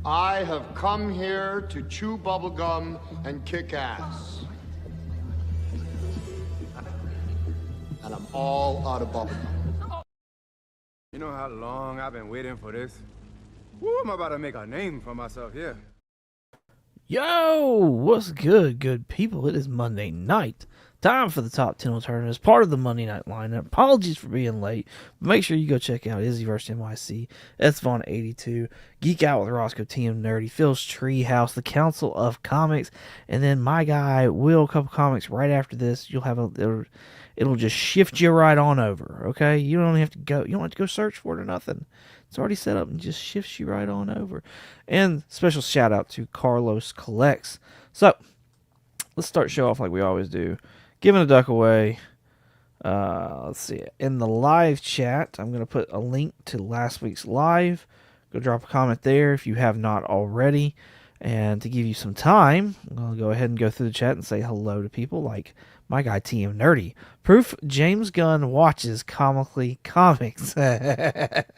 I have come here to chew bubblegum and kick ass. And I'm all out of bubblegum. You know how long I've been waiting for this? Woo, I'm about to make a name for myself here. Yo, what's good people? It is Monday night. Time for the top 10 alternatives, part of the Monday night lineup. Apologies for being late, but make sure you go check out Izzy vs. NYC, Vaughn82, Geek Out with Roscoe, TM Nerdy, Phil's Treehouse, The Council of Comics, and then my guy Will, Couple Comics right after this. You'll have it'll just shift you right on over, okay? You don't have to go search for it or nothing. It's already set up and just shifts you right on over. And special shout out to Carlos Collects. So, let's start show off like we always do. Giving a duck away. Let's see. In the live chat, I'm going to put a link to last week's live. Go drop a comment there if you have not already. And to give you some time, I'll go ahead and go through the chat and say hello to people like my guy TM Nerdy. Proof James Gunn watches comically comics. Let's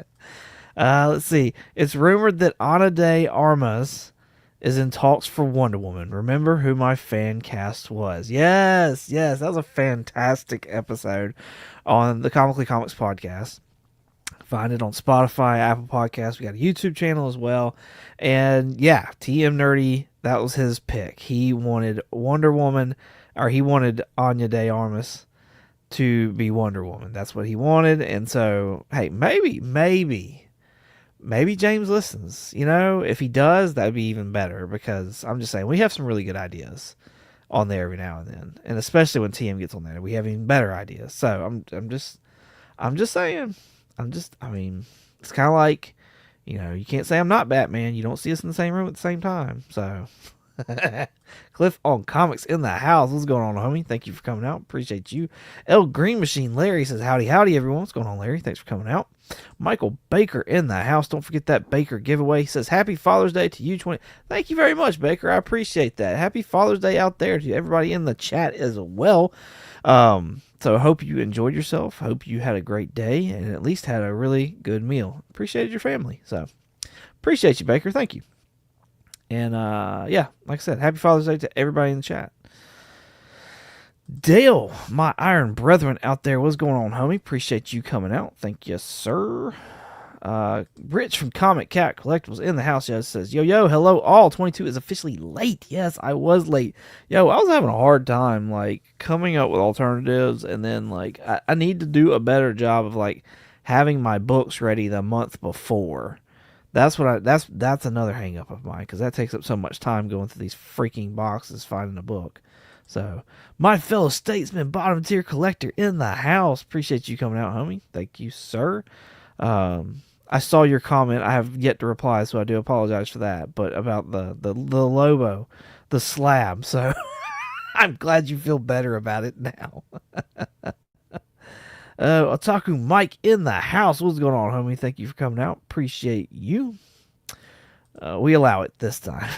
see. It's rumored that Ana de Armas is in talks for Wonder Woman. Remember who my fan cast was? Yes, that was a fantastic episode on the Comically Comics podcast. Find it on Spotify, Apple Podcasts. We got a YouTube channel as well. And yeah, TM Nerdy, that was his pick. He wanted Wonder Woman, or he wanted Anya de Armas to be Wonder Woman. That's what he wanted. And so, hey, maybe James listens. You know, if he does, that'd be even better, because I'm just saying we have some really good ideas on there every now and then, and especially when TM gets on there, we have even better ideas. So I'm just saying. I mean, it's kind of like, you know, you can't say I'm not Batman. You don't see us in the same room at the same time. So, Cliff on Comics in the house. What's going on, homie? Thank you for coming out. Appreciate you. L Green Machine Larry says, howdy, everyone. What's going on, Larry? Thanks for coming out. Michael Baker in the house. Don't forget that Baker giveaway. He says, happy Father's Day to you. Thank you very much, Baker. I appreciate that. Happy Father's Day out there to everybody in the chat as well. So I hope you enjoyed yourself. Hope you had a great day and at least had a really good meal. Appreciated your family. So appreciate you, Baker. Thank you. And yeah, like I said, happy Father's Day to everybody in the chat. Dale, my iron brethren out there, what's going on, homie? Appreciate you coming out. Thank you, sir. Rich from Comic Cat Collectibles in the house just says, yo, hello all. 22 is officially late. Yes, I was late. Yo, I was having a hard time, like, coming up with alternatives, and then, like, I need to do a better job of, like, having my books ready the month before. That's another hang up of mine, because that takes up so much time going through these freaking boxes finding a book. So, my fellow statesman, bottom tier collector in the house. Appreciate you coming out, homie. Thank you, sir. I saw your comment. I have yet to reply, so I do apologize for that. But about the Lobo, the slab. So, I'm glad you feel better about it now. Otaku Mike in the house. What's going on, homie? Thank you for coming out. Appreciate you. We allow it this time.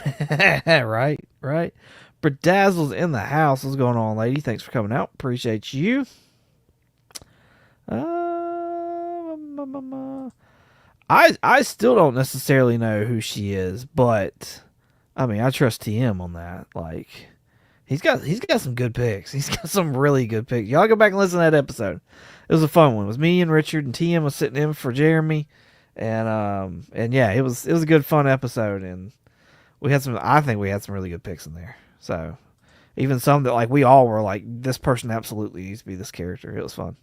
Right. Bedazzle's in the house. What's going on, lady? Thanks for coming out. Appreciate you. I still don't necessarily know who she is, but I mean, I trust TM on that. Like, he's got some good picks. He's got some really good picks. Y'all go back and listen to that episode. It was a fun one. It was me and Richard, and TM was sitting in for Jeremy, and yeah, it was a good fun episode, and I think we had some really good picks in there. So, even some that, like, we all were like, this person absolutely needs to be this character. It was fun.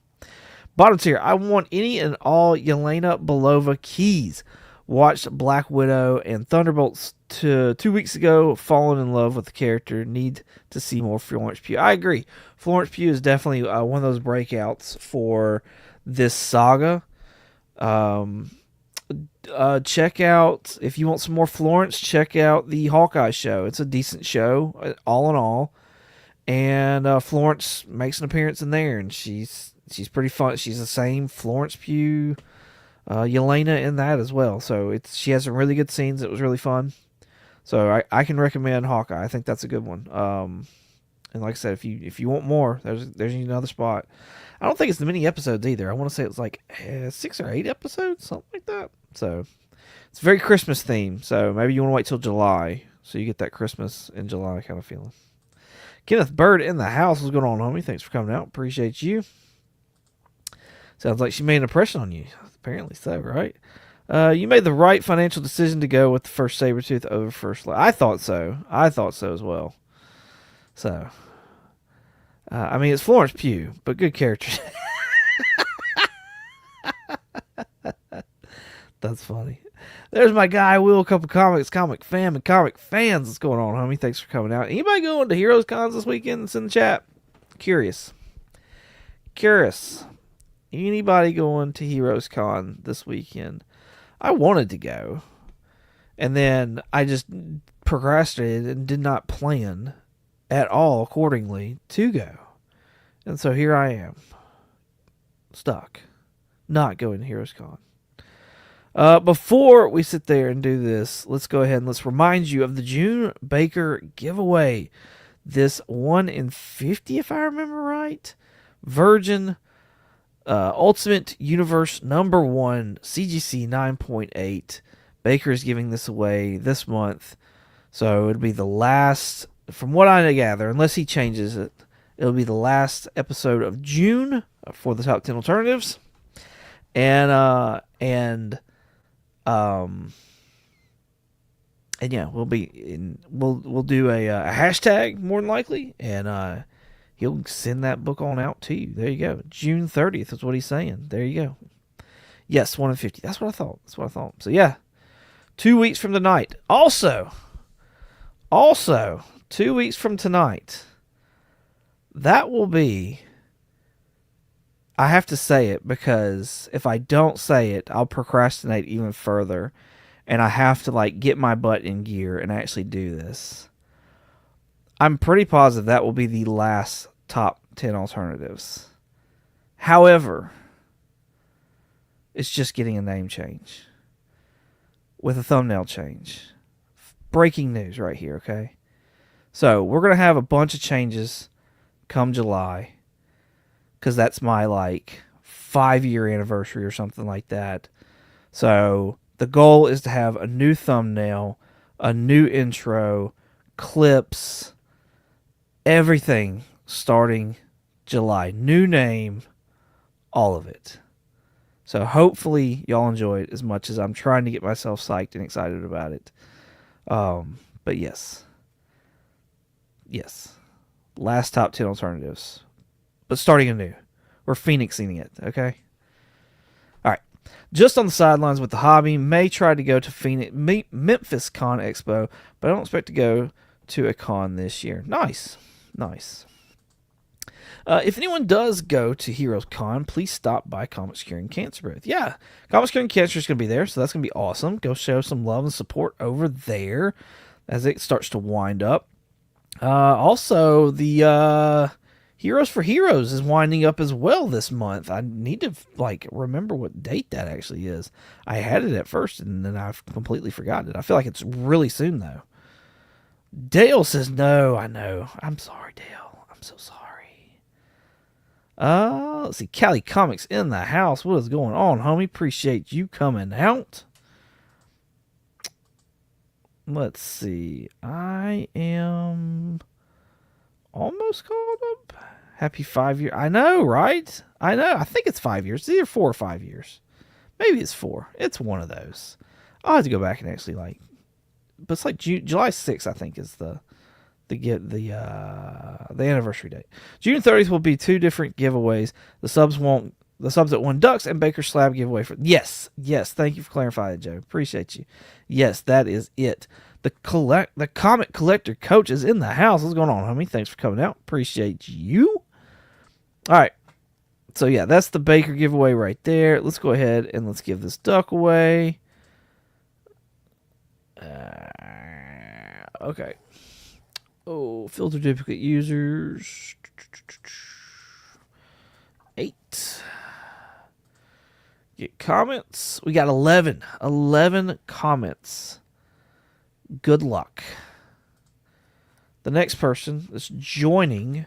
Bottom tier, I want any and all Yelena Belova keys. Watched Black Widow and Thunderbolts 2 weeks ago. Fallen in love with the character. Need to see more Florence Pugh. I agree. Florence Pugh is definitely one of those breakouts for this saga. Check out, if you want some more Florence, check out the Hawkeye show. It's a decent show, all in all. And Florence makes an appearance in there, and she's pretty fun. She's the same Florence Pugh, Yelena in that as well. So she has some really good scenes. It was really fun. So I can recommend Hawkeye. I think that's a good one. And like I said, if you want more, there's another spot. I don't think it's the mini episodes either. I want to say it's like 6 or 8 episodes, something like that. So It's very Christmas themed, so maybe you want to wait till July so you get that Christmas in July kind of feeling. Kenneth Bird in the house. What's going on, homie? Thanks for coming out. Appreciate you. Sounds like she made an impression on you. Apparently so, right? You made the right financial decision to go with the first Sabretooth over First Light. I thought so. I thought so as well. So, I mean, it's Florence Pugh, but good character. That's funny. There's my guy, Will, a couple comics, comic fam, and comic fans. What's going on, homie? Thanks for coming out. Anybody going to Heroes Cons this weekend that's in the chat? Curious. Anybody going to Heroes Con this weekend? I wanted to go, and then I just procrastinated and did not plan at all accordingly to go. And so here I am, stuck, not going to Heroes Con. Before we sit there and do this, let's go ahead and let's remind you of the June Baker giveaway. This 1 in 50, if I remember right, Virgin Ultimate Universe #1 CGC 9.8. Baker is giving this away this month, so it'll be the last, from what I gather, unless he changes it, it'll be the last episode of June for the top 10 alternatives, and yeah, we'll do a hashtag more than likely, and he'll send that book on out to you. There you go. June 30th is what he's saying. There you go. Yes, 1 in 50. That's what I thought. So yeah, 2 weeks from tonight. Also, 2 weeks from tonight, that will be, I have to say it because if I don't say it, I'll procrastinate even further, and I have to get my butt in gear and actually do this. I'm pretty positive that will be the last top 10 alternatives. However, it's just getting a name change with a thumbnail change. Breaking news right here, okay? So we're going to have a bunch of changes come July, because that's my 5-year anniversary or something like that. So the goal is to have a new thumbnail, a new intro, clips, everything starting July. New name, all of it. So hopefully y'all enjoy it as much as I'm trying to get myself psyched and excited about it. But yes. Last top 10 alternatives. But starting anew. We're phoenixing it, okay? All right. Just on the sidelines with the hobby. May try to go to Memphis Con Expo, but I don't expect to go to a con this year. Nice. If anyone does go to Heroes Con, please stop by Comics Curing Cancer booth. Yeah, Comics Curing Cancer is going to be there, so that's going to be awesome. Go show some love and support over there as it starts to wind up. Also, the Heroes for Heroes is winding up as well this month. I need to remember what date that actually is. I had it at first, and then I've completely forgotten it. I feel like it's really soon, though. Dale says no. I know. I'm sorry, Dale. I'm so sorry. Let's see. Cali Comics in the house. What is going on, homie? Appreciate you coming out. Let's see. I am almost caught up. Happy 5 year. I know, right? I know. I think it's 5 years. It's either 4 or 5 years. Maybe it's 4. It's one of those. I'll have to go back and actually but it's July 6th, I think, is the anniversary date. June 30th will be 2 different giveaways. The subs that won Ducks and Baker Slab giveaway for. Yes. Thank you for clarifying, Joe. Appreciate you. Yes, that is it. The comic collector coach is in the house. What's going on, homie? Thanks for coming out. Appreciate you. All right. So yeah, that's the Baker giveaway right there. Let's go ahead and let's give this duck away. Okay. Oh, filter duplicate users. 8. Get comments. We got 11. 11 comments. Good luck. The next person that's joining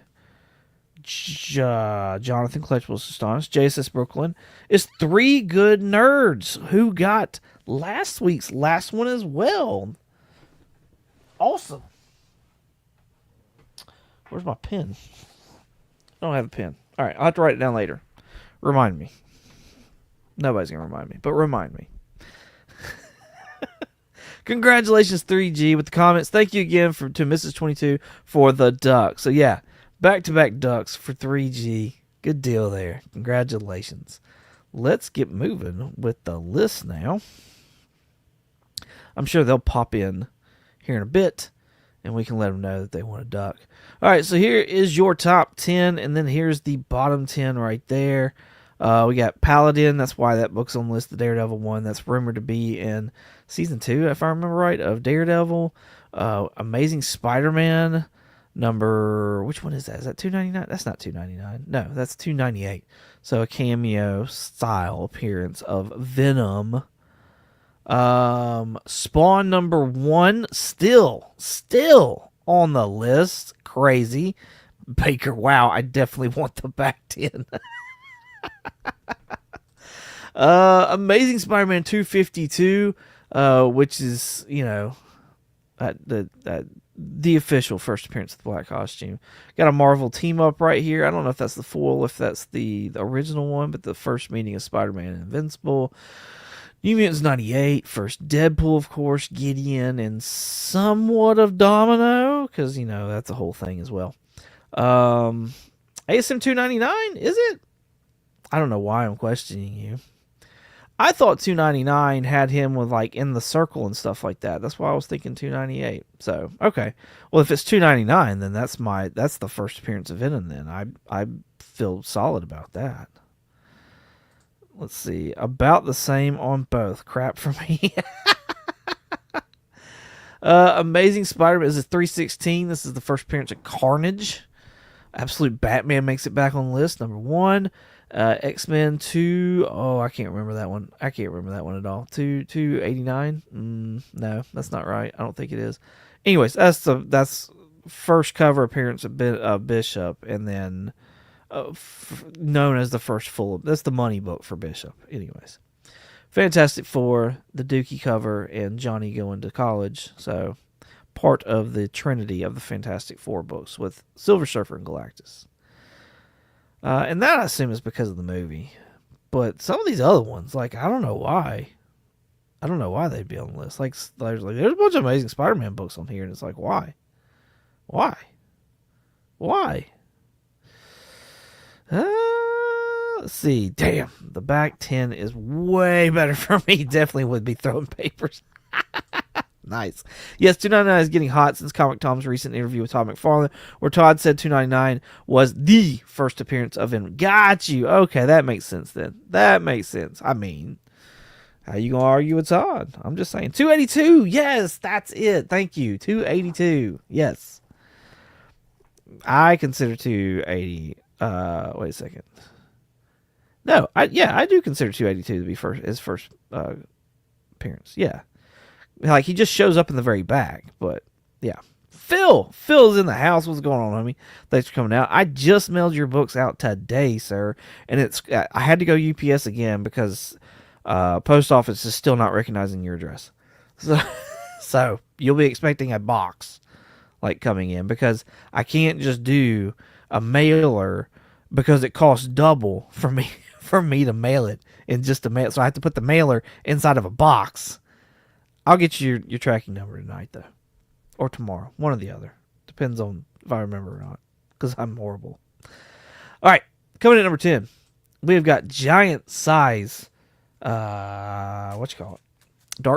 Jonathan Collectibles Astonished, JSS Brooklyn, is 3 good nerds who got last week's last one as well. Awesome. Where's my pen? I don't have a pen. All right, I'll have to write it down later. Remind me. Nobody's going to remind me, but remind me. Congratulations, 3G, with the comments. Thank you again to Mrs. 22 for the duck. So, yeah, back-to-back ducks for 3G. Good deal there. Congratulations. Let's get moving with the list now. I'm sure they'll pop in here in a bit, and we can let them know that they want a duck. All right, so here is your top 10, and then here's the bottom 10 right there. We got Paladin. That's why that book's on the list. The Daredevil one. That's rumored to be in season 2, if I remember right, of Daredevil. Amazing Spider-Man number. Which one is that? Is that $2.99? That's not $2.99. No, that's $2.98. So a cameo style appearance of Venom. Spawn number 1, still on the list. Crazy. Baker. Wow, I definitely want the back 10. Amazing Spider-Man 252, which is, the official first appearance of the black costume. Got a Marvel team up right here. I don't know if that's the foil, if that's the original one, but the first meeting of Spider-Man and Invincible. New Mutants 98, first Deadpool, of course, Gideon, and somewhat of Domino, because, that's a whole thing as well. ASM 299, is it? I don't know why I'm questioning you. I thought 299 had him with in the circle and stuff like that. That's why I was thinking 298. So, okay. Well, if it's 299, then that's the first appearance of Venom then. I feel solid about that. Let's see. About the same on both. Crap for me. Amazing Spider-Man is a 316. This is the first appearance of Carnage. Absolute Batman makes it back on the list. Number 1. X-Men 2. Oh, I can't remember that one. I can't remember that one at all. 289. No, that's not right. I don't think it is. Anyways, that's first cover appearance of Bishop, and then known as the first full. That's the money book for Bishop. Anyways, Fantastic Four, the Dookie cover, and Johnny going to college. So part of the trinity of the Fantastic Four books with Silver Surfer and Galactus. And that, I assume, is because of the movie. But some of these other ones, I don't know why. I don't know why they'd be on the list. There's a bunch of Amazing Spider-Man books on here, and it's why? Why? Let's see. Damn, the back 10 is way better for me. Definitely would be throwing papers. Nice. Yes, 299 is getting hot since Comic Tom's recent interview with Todd McFarlane, where Todd said 299 was the first appearance of him. Got you. Okay, that makes sense then. That makes sense. I mean, how you gonna argue with Todd? I'm just saying. 282. Yes, that's it. Thank you. 282. Yes. I consider 280. Wait a second. No, I do consider 282 to be his first appearance. Yeah. He just shows up in the very back, but yeah. Phil's in the house. What's going on, homie? Thanks for coming out. I just mailed your books out today, sir, and I had to go UPS again because post office is still not recognizing your address. So you'll be expecting a box coming in, because I can't just do a mailer because it costs double for me to mail it in just a mail. So I have to put the mailer inside of a box. I'll get you your tracking number tonight, though. Or tomorrow. One or the other. Depends on if I remember or not. Because I'm horrible. All right. Coming in at number 10. We've got giant size. Dark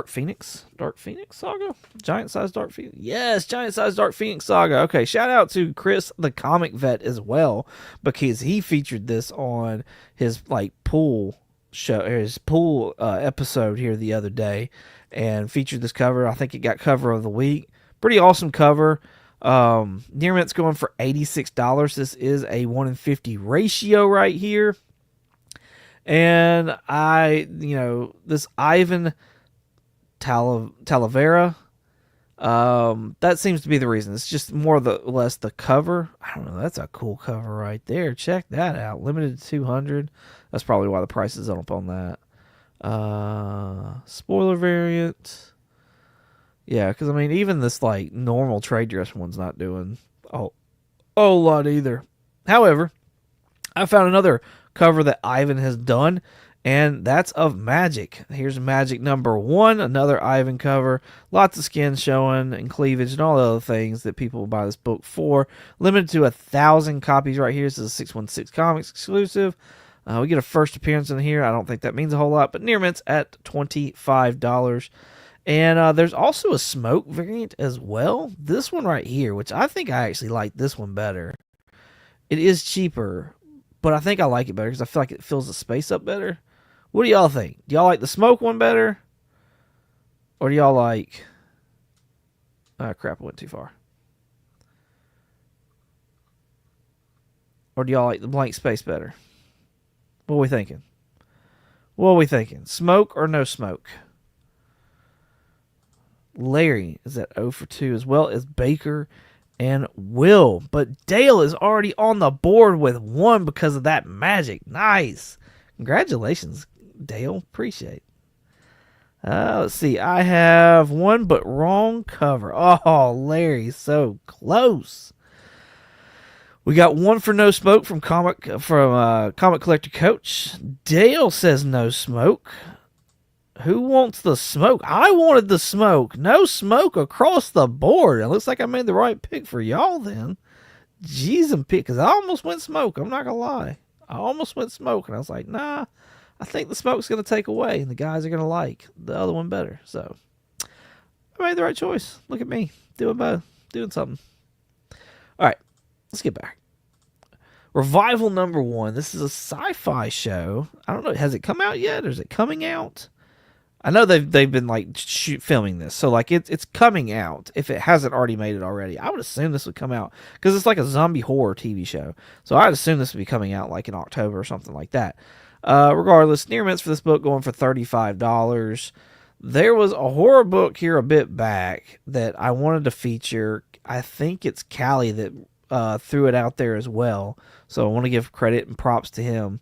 Phoenix? Dark Phoenix Saga? Giant size Dark Phoenix? Yes, giant size Dark Phoenix Saga. Okay, shout out to Chris, the comic vet, as well. Because he featured this on his pool show, his pool episode here the other day, and featured this cover. I think it got cover of the week. Pretty awesome cover. Near Mint's going for $86. This is a 1 in 50 ratio right here. And this Ivan Talavera, that seems to be the reason. It's just more or less the cover. I don't know. That's a cool cover right there. Check that out. Limited to 200. That's probably why the price is up on that. Spoiler variant. Yeah, because I mean, even this like normal trade dress one's not doing a whole lot either. However, I found another cover that Ivan has done, and that's of Magic. Here's Magic #1, another Ivan cover. Lots of skin showing and cleavage and all the other things that people will buy this book for. Limited to 1,000 copies right here. This is a 616 Comics exclusive. We get a first appearance in here. I don't think that means a whole lot, but near mint's at $25. And there's also a smoke variant as well. This one right here, which I think I actually like this one better. It is cheaper, but I think I like it better because I feel like it fills the space up better. What do y'all think? Do y'all like the smoke one better? Or do y'all like... crap, I went too far. Or do y'all like the blank space better? What are we thinking? What are we thinking? Smoke or no smoke? Larry is at 0 for 2, as well as Baker and Will. But Dale is already on the board with 1 because of that magic. Nice. Congratulations, Dale. Appreciate it. Let's see. I have 1 but wrong cover. Oh, Larry, so close. We got 1 for no smoke from Comic Collector Coach. Dale says no smoke. Who wants the smoke? I wanted the smoke. No smoke across the board. It looks like I made the right pick for y'all then. Jeez, and pick, because I almost went smoke. I'm not going to lie. I almost went smoke, and I was like, nah, I think the smoke's going to take away, and the guys are going to like the other one better. So I made the right choice. Look at me doing both, doing something. All right, let's get back. Revival #1. This is a sci-fi show. I don't know. Has it come out yet, or is it coming out? I know they've been like filming this, so like it's coming out. If it hasn't already made it already, I would assume this would come out because it's like a zombie horror TV show. So I'd assume this would be coming out like in October or something like that. Regardless, near mints for this book going for $35. There was a horror book here a bit back that I wanted to feature. I think it's Callie that threw it out there as well. So I want to give credit and props to him.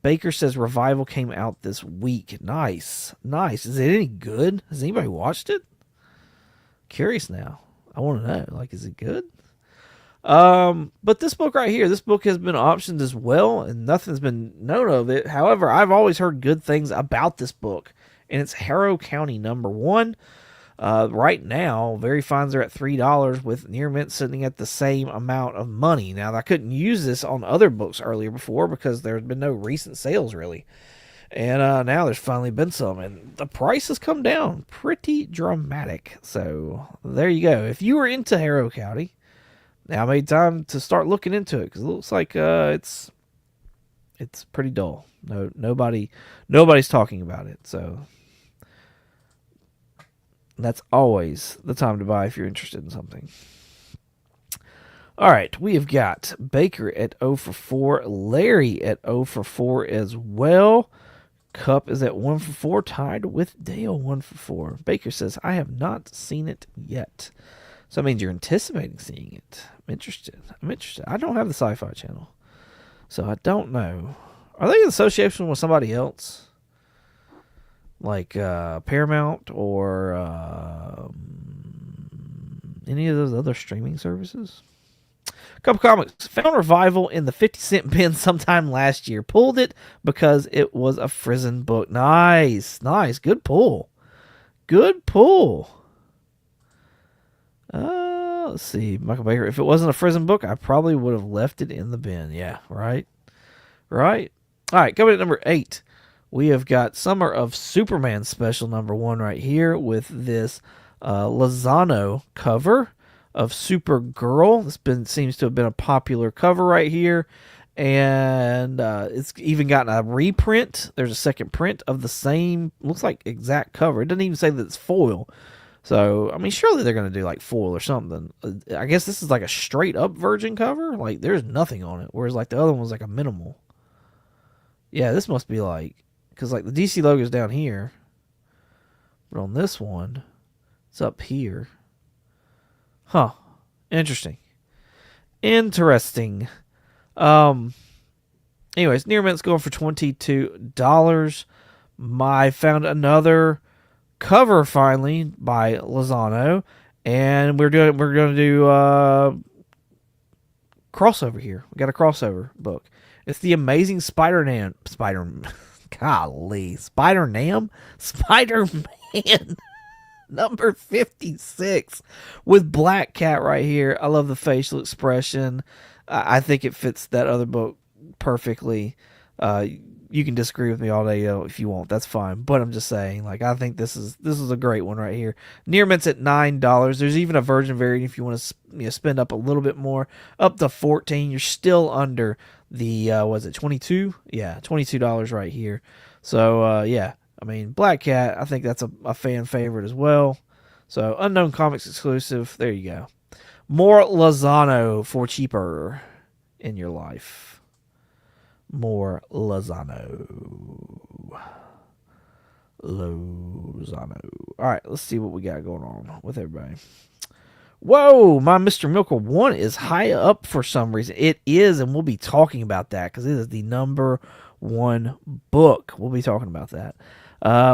Baker says Revival came out this week. Nice. Is it any good? Has anybody watched it? Curious now. I want to know. Like, is it good? But this book right here, this book has been optioned as well, and nothing's been known of it. However, I've always heard good things about this book, and it's Harrow County #1. Right now, Very Finds are at $3 with Near Mint sitting at the same amount of money. Now, I couldn't use this on other books earlier before because there's been no recent sales, really. And now there's finally been some, and the price has come down pretty dramatic. So, there you go. If you were into Harrow County, now made time to start looking into it because it looks like it's pretty dull. Nobody's talking about it, so... That's always the time to buy if you're interested in something. All right, we have got Baker at 0 for 4, Larry at 0 for 4 as well. Cup is at 1 for 4, tied with Dale 1 for 4. Baker says, I have not seen it yet. So that means you're anticipating seeing it. I'm interested. I don't have the Sci-Fi Channel, so I don't know. Are they in association with somebody else? Like Paramount or any of those other streaming services? Couple Comics found Revival in the 50-cent bin sometime last year. Pulled it because it was a Frizen book. Nice. Good pull. Let's see. Michael Baker. If it wasn't a Frizen book, I probably would have left it in the bin. Yeah, right. All right, coming at #8. We have got Summer of Superman special #1 right here with this Lozano cover of Supergirl. This seems to have been a popular cover right here. And it's even gotten a reprint. There's a second print of the same, looks like exact cover. It doesn't even say that it's foil. So, I mean, surely they're going to do like foil or something. I guess this is like a straight up virgin cover. Like, there's nothing on it. Whereas like the other one was like a minimal. Yeah, this must be like, because like the DC logo is down here, but on this one, it's up here. Huh. Interesting. Anyways, Near Mint's going for $22. I found another cover finally by Lozano, and we're going to do crossover here. We got a crossover book. It's the Amazing Spider-Man number 56 with Black Cat right here. I love the facial expression. I think it fits that other book perfectly. You can disagree with me all day if you want. That's fine. But I'm just saying, like, I think this is a great one right here. Near Mint's at $9. There's even a virgin variant if you want to spend up a little bit more, up to $14. You're still under the was it 22? Yeah, $22 right here. So yeah, I mean, Black Cat, I think that's a fan favorite as well. So Unknown Comics exclusive. There you go. More Lozano for cheaper in your life. More Lozano. All right, let's see what we got going on with everybody. Whoa, my Mr. Milker 1 is high up for some reason. It is, and we'll be talking about that because it is the number 1 book. We'll be talking about that.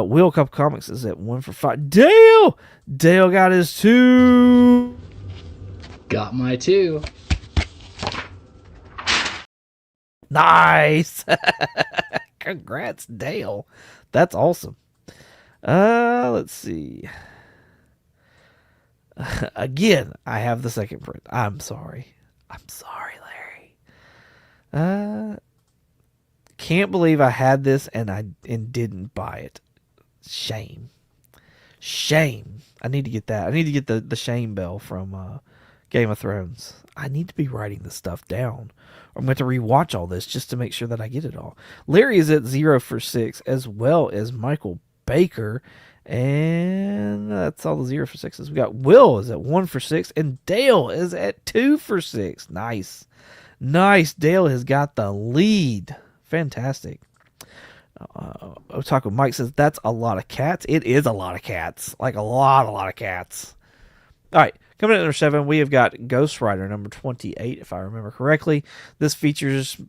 Wheel Cup Comics is at 1 for 5. Dale got his 2. Got my 2. Nice. Congrats, Dale. That's awesome. Let's see. Again, I have the second print. I'm sorry, Larry. Can't believe I had this and didn't buy it. Shame. I need to get that. I need to get the shame bell from Game of Thrones. I need to be writing this stuff down. I'm going to rewatch all this just to make sure that I get it all. Larry is at 0 for 6, as well as Michael Baker. And that's all the 0 for 6s. We got Will is at 1 for 6, and Dale is at 2 for 6. Nice. Dale has got the lead. Fantastic. Otaku Mike says that's a lot of cats. It is a lot of cats. Like a lot of cats. All right. Coming in at number 7, we have got Ghost Rider number 28, if I remember correctly. This features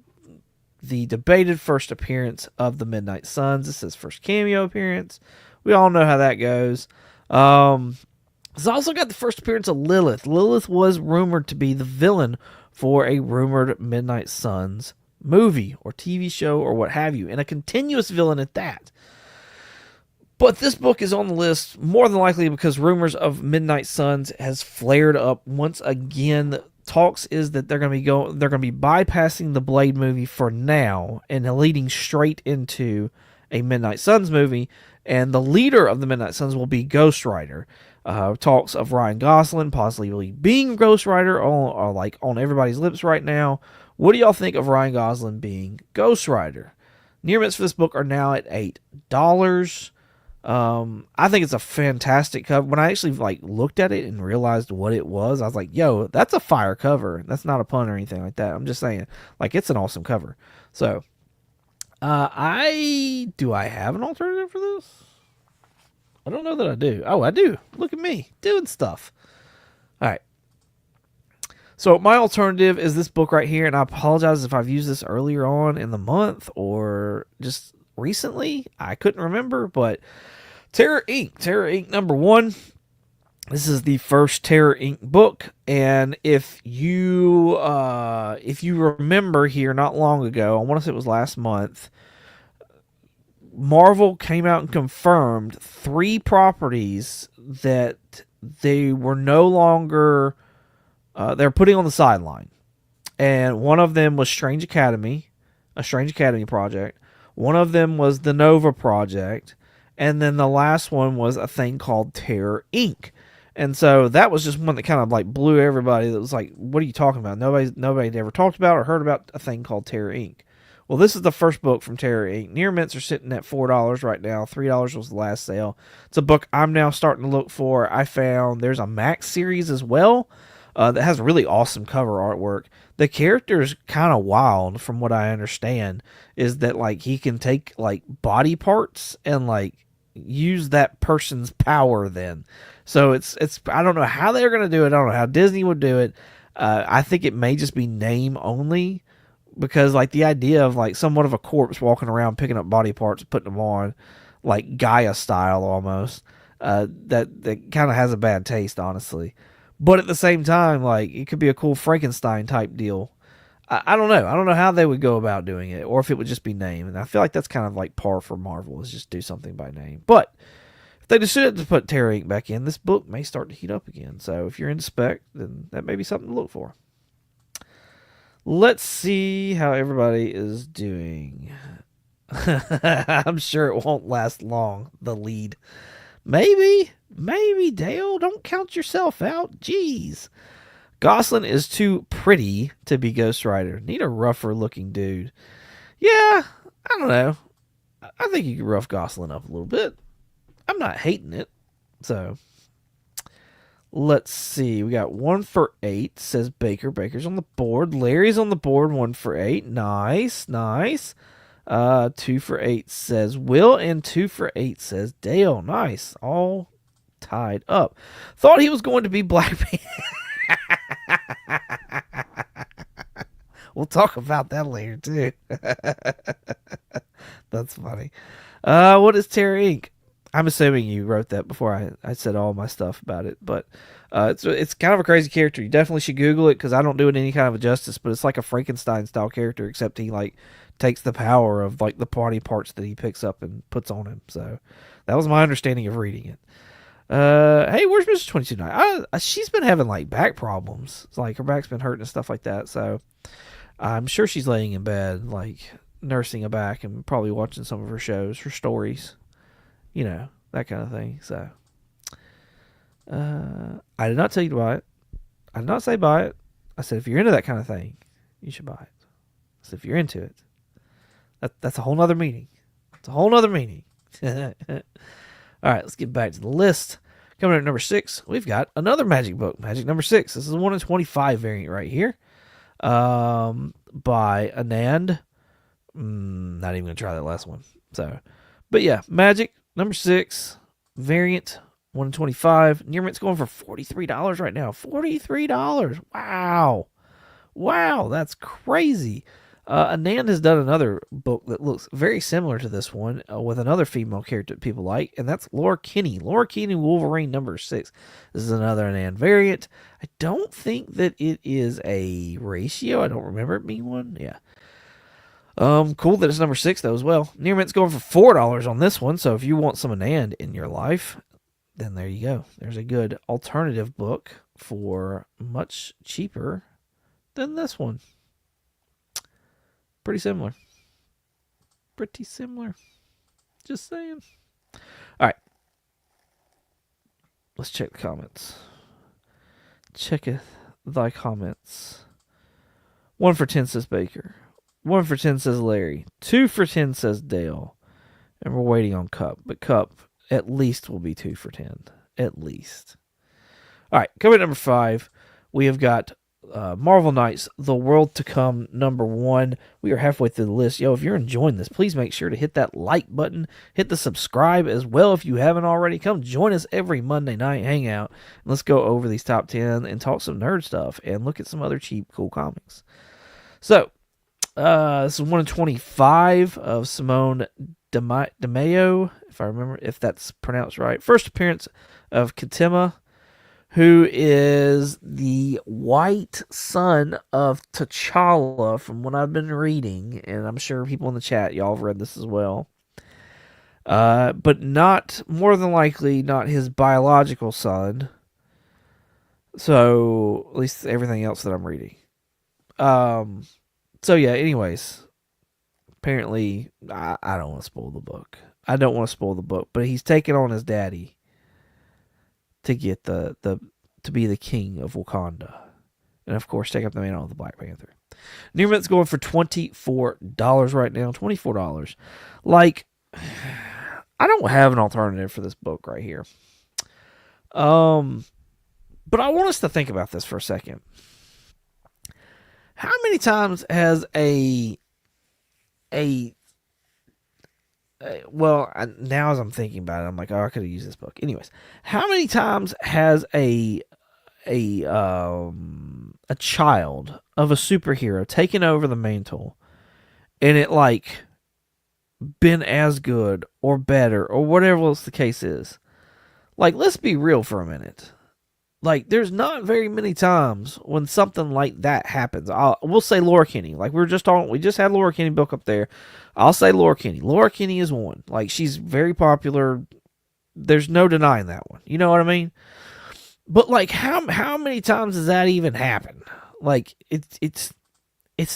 the debated first appearance of the Midnight Suns. This is first cameo appearance. We all know how that goes. It's also got the first appearance of Lilith. Lilith was rumored to be the villain for a rumored Midnight Suns movie or TV show or what have you, and a continuous villain at that. But this book is on the list more than likely because rumors of Midnight Suns has flared up once again. Talks is that they're going to be bypassing the Blade movie for now and leading straight into a Midnight Suns movie. And the leader of the Midnight Suns will be Ghost Rider. Talks of Ryan Gosling possibly being Ghost Rider are like on everybody's lips right now. What do y'all think of Ryan Gosling being Ghost Rider? Near mints for this book are now at $8. I think it's a fantastic cover. When I actually looked at it and realized what it was, I was like, yo, that's a fire cover. That's not a pun or anything like that. I'm just saying, it's an awesome cover. So, I have an alternative for this? I don't know that I do. Oh, I do. Look at me doing stuff. All right. So my alternative is this book right here, and I apologize if I've used this earlier on in the month or just recently. I couldn't remember, but Terror Inc. number 1. This is the first Terror Inc. book, and if you remember here not long ago, I want to say it was last month, Marvel came out and confirmed 3 properties that they were no longer they're putting on the sideline. And one of them was Strange Academy, a Strange Academy project. One of them was the Nova project. And then the last one was a thing called Terror Inc. And so that was just one that kind of blew everybody. That was like, what are you talking about? Nobody ever talked about or heard about a thing called Terror Inc. Well, this is the first book from Terror Inc. Near mints are sitting at $4 right now. $3 was the last sale. It's a book I'm now starting to look for. I found there's a Max series as well that has really awesome cover artwork. The character's kind of wild, from what I understand, is that he can take body parts and use that person's power then. So it's I don't know how they're going to do it. I don't know how Disney would do it. I think it may just be name only, because the idea of somewhat of a corpse walking around picking up body parts, putting them on, like Gaia style almost. That kind of has a bad taste, honestly. But at the same time, like it could be a cool Frankenstein type deal. I don't know. I don't know how they would go about doing it, or if it would just be name. And I feel like that's kind of like par for Marvel, is just do something by name. But if they decided to put Terra Inc. back in, this book may start to heat up again. So if you're into spec, then that may be something to look for. Let's see how everybody is doing. I'm sure it won't last long, the lead. Maybe, Dale, don't count yourself out. Jeez. Gosling is too pretty to be Ghost Rider. Need a rougher looking dude. Yeah, I don't know. I think you could rough Gosling up a little bit. I'm not hating it. So, let's see. We got 1 for 8, says Baker. Baker's on the board. Larry's on the board, 1 for 8. Nice. 2 for 8 says Will, and 2 for 8 says Dale. Nice. All tied up. Thought he was going to be Black Panther. We'll talk about that later, too. That's funny. What is Terra Inc.? I'm assuming you wrote that before I said all my stuff about it, but it's kind of a crazy character. You definitely should Google it, because I don't do it any kind of justice, but it's like a Frankenstein-style character, except he, like, takes the power of, like, the body parts that he picks up and puts on him. So that was my understanding of reading it. Hey, where's Mrs. 22 she's been having, like, back problems. It's like her back's been hurting and stuff like that, so I'm sure she's laying in bed, like, nursing a back and probably watching some of her shows, her stories, you know, that kind of thing. So I did not tell you to buy it. I did not say buy it. I said if you're into that kind of thing, you should buy it. So if you're into it, that's a whole nother meeting. It's a whole nother meeting. All right, let's get back to the list. Coming in at number 6, we've got another Magic book. Magic number 6. This is a 1 in 25 variant right here. By Anand. Not even going to try that last one. So, but yeah, Magic number 6 variant 1 in 25. Near Mint's going for $43 right now. $43. Wow, that's crazy. Anand has done another book that looks very similar to this one with another female character that people like, and that's Laura Kinney. Laura Kinney, Wolverine number 6. This is another Anand variant. I don't think that it is a ratio. I don't remember it being one. Yeah. Cool that it's number 6 though as well. Near Mint's going for $4 on this one, so if you want some Anand in your life, then there you go. There's a good alternative book for much cheaper than this one. Pretty similar. Just saying. All right. Let's check the comments. Checketh thy comments. 1 for 10 says Baker. 1 for 10 says Larry. 2 for 10 says Dale. And we're waiting on Cup. But Cup at least will be 2 for 10. At least. All right. Coming at number 5, we have got Marvel Knights, The World to Come, number 1. We are halfway through the list. Yo, if you're enjoying this, please make sure to hit that like button. Hit the subscribe as well if you haven't already. Come join us every Monday night. Hang out. And let's go over these top 10 and talk some nerd stuff and look at some other cheap, cool comics. So, this is 1 in 25 of Simone DeMaio, if I remember, if that's pronounced right. First appearance of Katema, who is the white son of T'Challa from what I've been reading, and I'm sure people in the chat, y'all have read this as well. But not, more than likely, not his biological son. So, at least everything else that I'm reading. So yeah, anyways, apparently, I don't want to spoil the book. But he's taking on his daddy to get to be the king of Wakanda, and of course take up the mantle of the Black Panther. Near Mint's going for $24 right now. $24. Like, I don't have an alternative for this book right here. But I want us to think about this for a second. How many times has well, now as I'm thinking about it, I'm like, oh, I could have used this book. Anyways, how many times has a child of a superhero taken over the mantle, and it like been as good or better or whatever else the case is. Like, let's be real for a minute. Like, there's not very many times when something like that happens. We'll say Laura Kinney. Like, we just had Laura Kinney book up there. I'll say Laura Kinney. Laura Kinney is one. Like, she's very popular. There's no denying that one. You know what I mean? But like, how many times does that even happen? Like, it's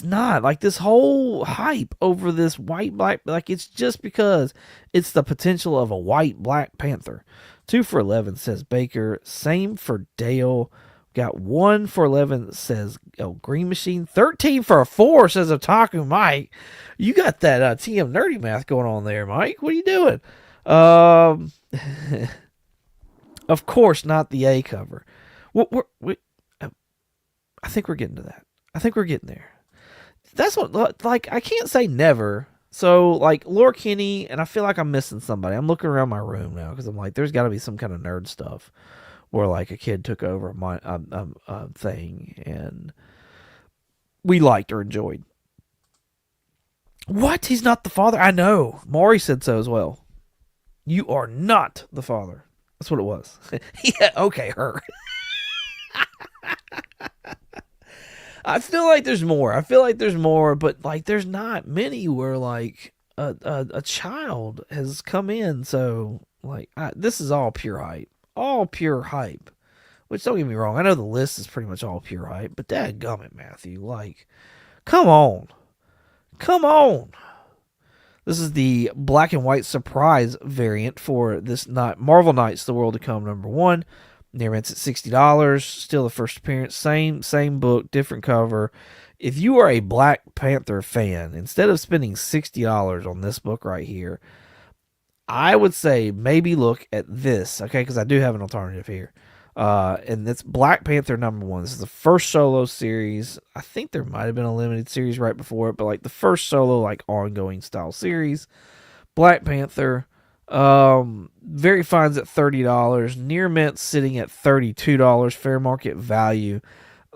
not like this whole hype over this white black. Like, it's just because it's the potential of a white Black Panther. 2 for 11 says Baker. Same for Dale. Got 1 for 11 says Green Machine. 13 for 4 says Otaku Mike. You got that TM nerdy math going on there, Mike. What are you doing? Of course, not the A cover. I think we're getting to that. I think we're getting there. That's what, like, I can't say never. So, like, Laura Kinney, and I feel like I'm missing somebody. I'm looking around my room now because I'm like, there's got to be some kind of nerd stuff where, like, a kid took over my thing and we liked or enjoyed. What? He's not the father? I know. Maury said so as well. You are not the father. That's what it was. Yeah, okay, her. I feel like there's more. But like, there's not many where like a child has come in. So like, this is all pure hype. Which, don't get me wrong, I know the list is pretty much all pure hype, but dadgummit, Matthew, like, come on. This is the black and white surprise variant for this Marvel Knights: The World to Come #1. Near rents at $60. Still the first appearance. Same book, different cover. If you are a Black Panther fan, instead of spending $60 on this book right here, I would say maybe look at this, okay? Because I do have an alternative here. And it's Black Panther #1. This is the first solo series. I think there might have been a limited series right before it, but like the first solo, like, ongoing style series. Black Panther. Very fine's at $30. Near mint sitting at $32. Fair market value.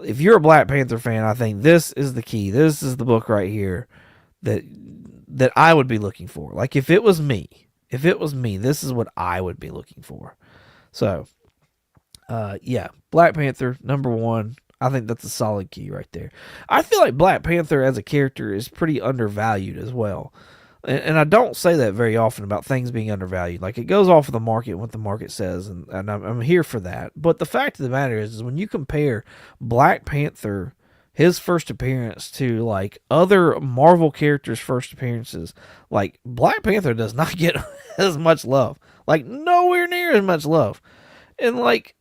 If you're a Black Panther fan, I think this is the key. This is the book right here that I would be looking for. Like, if it was me, this is what I would be looking for. So, yeah, Black Panther #1. I think that's a solid key right there. I feel like Black Panther as a character is pretty undervalued as well. And I don't say that very often about things being undervalued. Like, it goes off of the market, what the market says, and I'm here for that. But the fact of the matter is when you compare Black Panther, his first appearance, to, like, other Marvel characters' first appearances, like, Black Panther does not get as much love. Like, nowhere near as much love. And, like,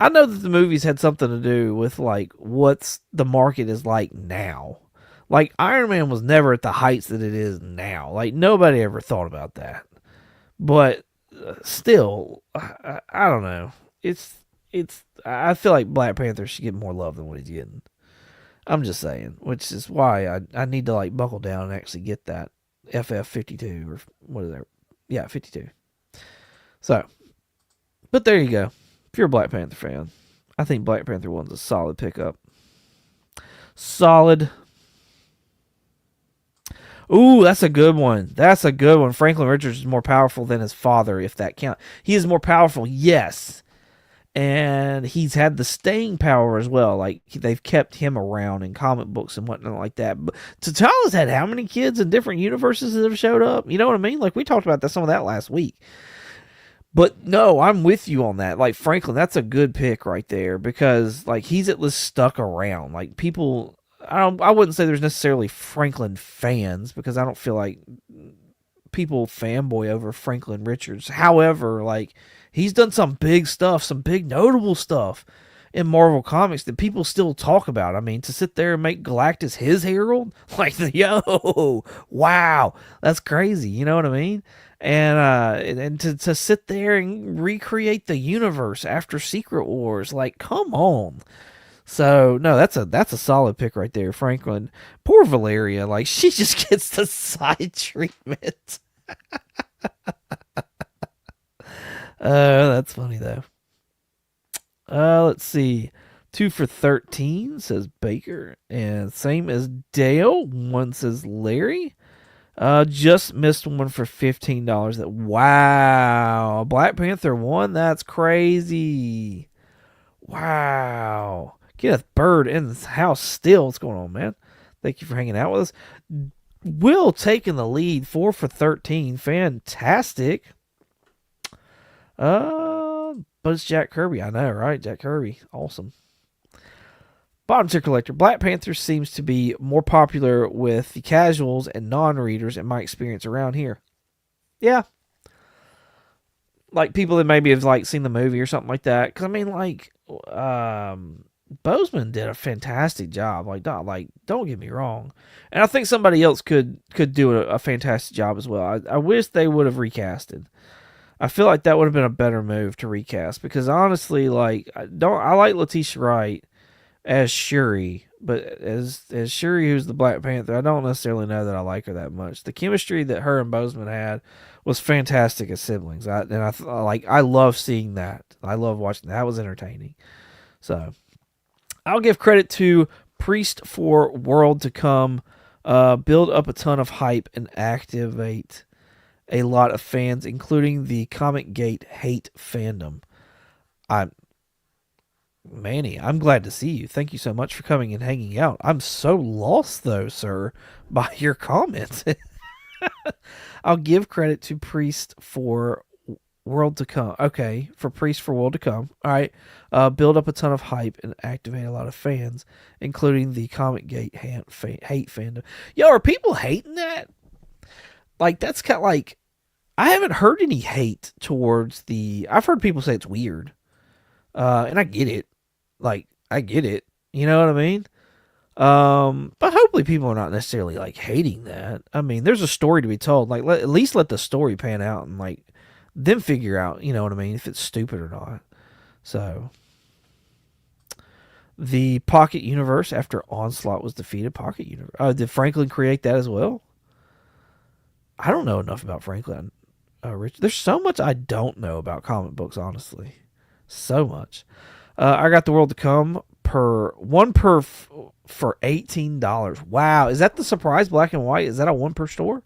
I know that the movies had something to do with, like, what's the market is like now. Like, Iron Man was never at the heights that it is now. Like, nobody ever thought about that. But still, I don't know. I feel like Black Panther should get more love than what he's getting. I'm just saying, which is why I need to, like, buckle down and actually get that FF52 or what is that? Yeah, 52. So, but there you go. If you're a Black Panther fan, I think Black Panther 1's a solid pickup. Solid. Ooh, that's a good one. Franklin Richards is more powerful than his father, if that counts. He is more powerful, yes. And he's had the staying power as well. Like, they've kept him around in comic books and whatnot like that. But T'Challa's had how many kids in different universes that have showed up? You know what I mean? Like, we talked about some of that last week. But no, I'm with you on that. Like, Franklin, that's a good pick right there because, like, he's at least stuck around. Like, people, I wouldn't say there's necessarily Franklin fans because I don't feel like people fanboy over Franklin Richards. However, like, he's done some big stuff, some big notable stuff in Marvel Comics that people still talk about. I mean, to sit there and make Galactus his herald, like, yo, wow, that's crazy. You know what I mean? And to sit there and recreate the universe after Secret Wars, like, come on. So no, that's a solid pick right there, Franklin. Poor Valeria, like, she just gets the side treatment. That's funny though. Let's see. 2 for 13, says Baker. And same as Dale. 1 says Larry. Just missed one for $15. Wow. Black Panther 1? That's crazy. Wow. Kenneth Bird in the house still. What's going on, man? Thank you for hanging out with us. Will taking the lead. 4 for 13. Fantastic. But it's Jack Kirby. I know, right? Jack Kirby. Awesome. Bottom tier collector. Black Panther seems to be more popular with the casuals and non-readers in my experience around here. Yeah. Like people that maybe have like seen the movie or something like that. Because I mean, like, Bozeman did a fantastic job. Don't get me wrong. And I think somebody else could do a fantastic job as well. I wish they would have recasted. I feel like that would have been a better move to recast because honestly, like, I like Letitia Wright as Shuri, but as Shuri, who's the Black Panther, I don't necessarily know that I like her that much. The chemistry that her and Bozeman had was fantastic as siblings. I love seeing that. I love watching that. That was entertaining. So I'll give credit to Priest for World to Come. Build up a ton of hype and activate a lot of fans, including the Comic Gate hate fandom. Manny, I'm glad to see you. Thank you so much for coming and hanging out. I'm so lost, though, sir, by your comments. I'll give credit to Priest for World to Come. Okay, for Priest for World to Come. All right. Build up a ton of hype and activate a lot of fans, including the Comic Gate hate fandom. Yo, are people hating that? Like, that's kind of like, I haven't heard any hate towards I've heard people say it's weird. And I get it. Like, I get it. You know what I mean? But hopefully people are not necessarily, like, hating that. I mean, there's a story to be told. Like, at least let the story pan out and, like, then figure out, you know what I mean, if it's stupid or not. So, the Pocket Universe, after Onslaught was defeated, Pocket Universe. Did Franklin create that as well? I don't know enough about Franklin. Rich. There's so much I don't know about comic books, honestly. So much. I got The World to Come for $18. Wow. Is that the surprise black and white? Is that a 1 per store?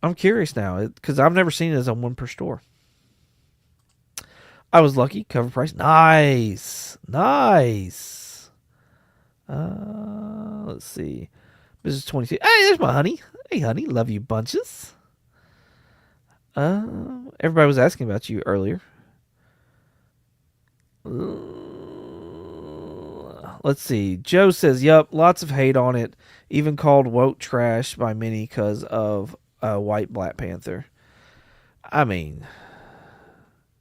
I'm curious now because I've never seen it as a 1 per store. I was lucky. Cover price. Nice. Nice. Let's see. Business 22. Hey, there's my honey. Hey, honey. Love you bunches. Everybody was asking about you earlier. Let's see. Joe says, yup, lots of hate on it. Even called woke trash by many because of white Black Panther. I mean,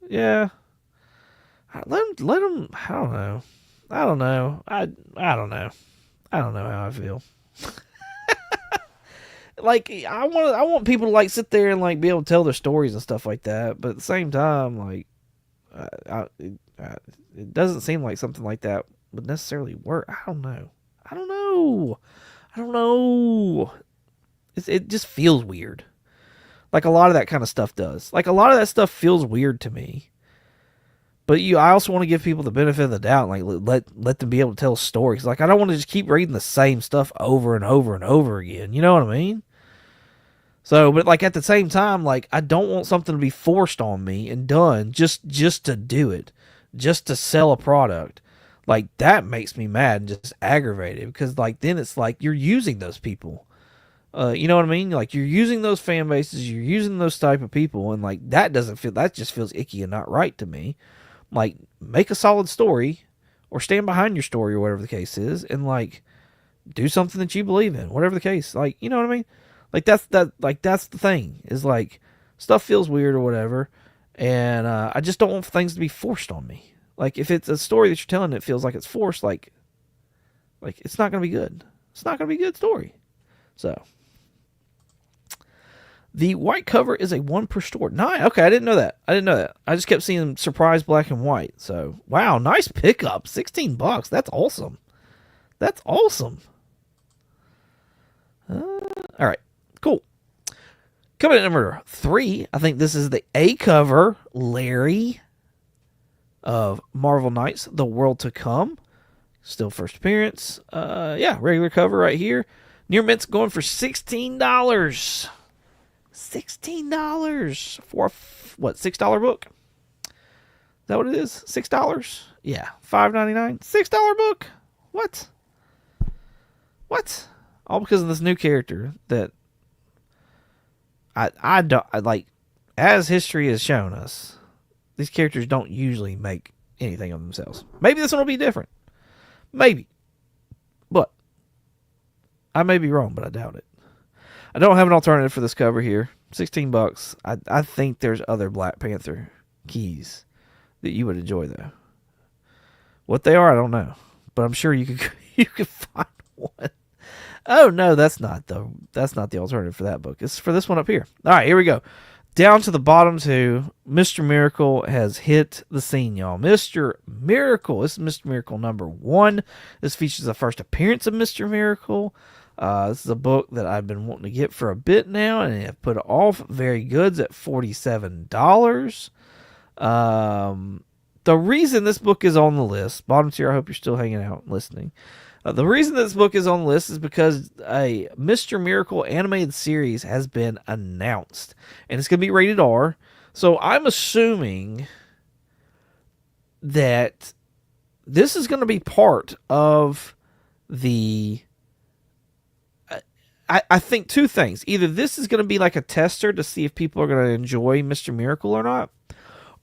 yeah. Let him, I don't know. I don't know. I don't know. I don't know how I feel. Like, I want people to, like, sit there and, like, be able to tell their stories and stuff like that. But at the same time, like, it doesn't seem like something like that would necessarily work. I don't know. It just feels weird. Like, a lot of that kind of stuff does. Like, a lot of that stuff feels weird to me. But I also want to give people the benefit of the doubt. Like, let them be able to tell stories. Like, I don't want to just keep reading the same stuff over and over and over again. You know what I mean? So, but like at the same time, like I don't want something to be forced on me and done just to do it, just to sell a product. Like that makes me mad and just aggravated because like then it's like you're using those people. You know what I mean? Like you're using those fan bases, you're using those type of people, and like that just feels icky and not right to me. Like make a solid story or stand behind your story or whatever the case is, and like do something that you believe in, whatever the case. Like, you know what I mean? Like that's the thing is like stuff feels weird or whatever, and I just don't want things to be forced on me. Like if it's a story that you're telling that feels like it's forced, like it's not gonna be good. It's not gonna be a good story. So the white cover is a 1 per store. Nice. Okay, I didn't know that. I just kept seeing surprise black and white. So wow, nice pickup. $16. That's awesome. That's awesome. All right. Cool. Coming at number 3, I think this is the A cover, Larry. of Marvel Knights, The World to Come. Still first appearance. Regular cover right here. Near Mint's going for $16. $16 for a, $6 book? Is that what it is? $6? Yeah, $5.99. $6 book? What? All because of this new character that I don't like. As history has shown us, these characters don't usually make anything of themselves. Maybe this one will be different. Maybe. But I may be wrong, but I doubt it. I don't have an alternative for this cover here. $16. I think there's other Black Panther keys that you would enjoy though. What they are, I don't know. But I'm sure you could find one. Oh no, that's not the alternative for that book. It's for this one up here. All right, here we go. Down to the bottom two. Mr. Miracle has hit the scene, y'all. Mr. Miracle. This is Mr. Miracle number 1. This features the first appearance of Mr. Miracle. This is a book that I've been wanting to get for a bit now, and I've put it off. Very Goods at $47. The reason this book is on the list, bottom tier, I hope you're still hanging out and listening. The reason this book is on the list is because a Mr. Miracle animated series has been announced, and it's going to be rated R. So I'm assuming that this is going to be part of the... I think two things. Either this is going to be like a tester to see if people are going to enjoy Mr. Miracle or not,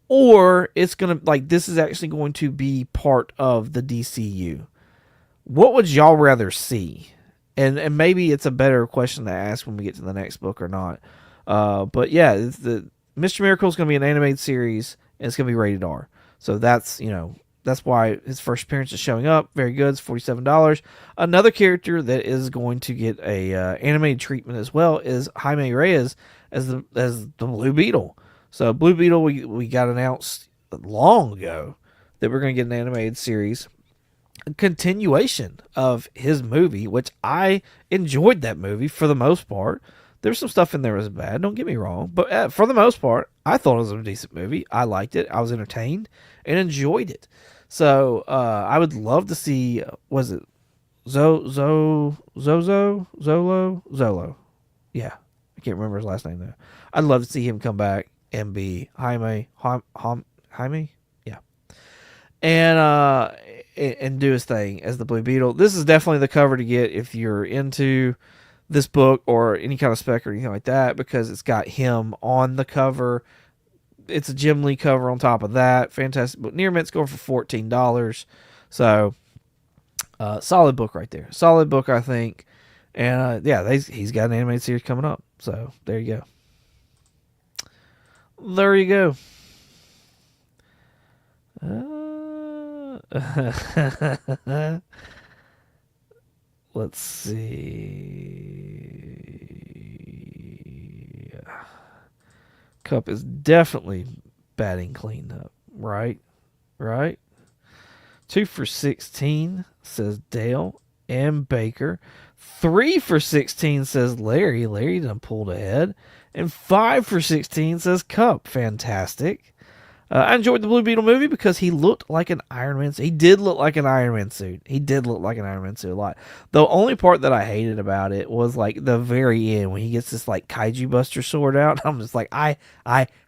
or it's going to, like, this is actually going to be part of the DCU. What would y'all rather see? And maybe it's a better question to ask when we get to the next book or not. But yeah, the Mr. Miracle is going to be an animated series, and it's going to be rated R. So that's why his first appearance is showing up. Very Good, it's $47. Another character that is going to get a animated treatment as well is Jaime Reyes as the Blue Beetle. So Blue Beetle, we got announced long ago that we're going to get an animated series. A continuation of his movie, which I enjoyed that movie for the most part. There's some stuff in there that was bad, don't get me wrong, but for the most part, I thought it was a decent movie. I liked it. I was entertained and enjoyed it. So I would love to see, was it Zolo? Yeah, I can't remember his last name though. I'd love to see him come back and be Jaime, yeah, and do his thing as the Blue Beetle. This is definitely the cover to get if you're into this book or any kind of spec or anything like that, because it's got him on the cover. It's a Jim Lee cover on top of that. Fantastic book. Near Mint's going for $14. So, solid book right there. Solid book, I think. And, he's got an animated series coming up. So, there you go. There you go. Let's see. Cup is definitely batting cleaned up. Right? 2 for 16, says Dale and Baker. 3 for 16, says Larry. Larry done pulled ahead. And 5 for 16, says Cup. Fantastic. I enjoyed the Blue Beetle movie because he looked like an Iron Man. He did look like an Iron Man suit. He did look like an Iron Man suit a lot. The only part that I hated about it was like the very end when he gets this like Kaiju Buster sword out. I'm just like, I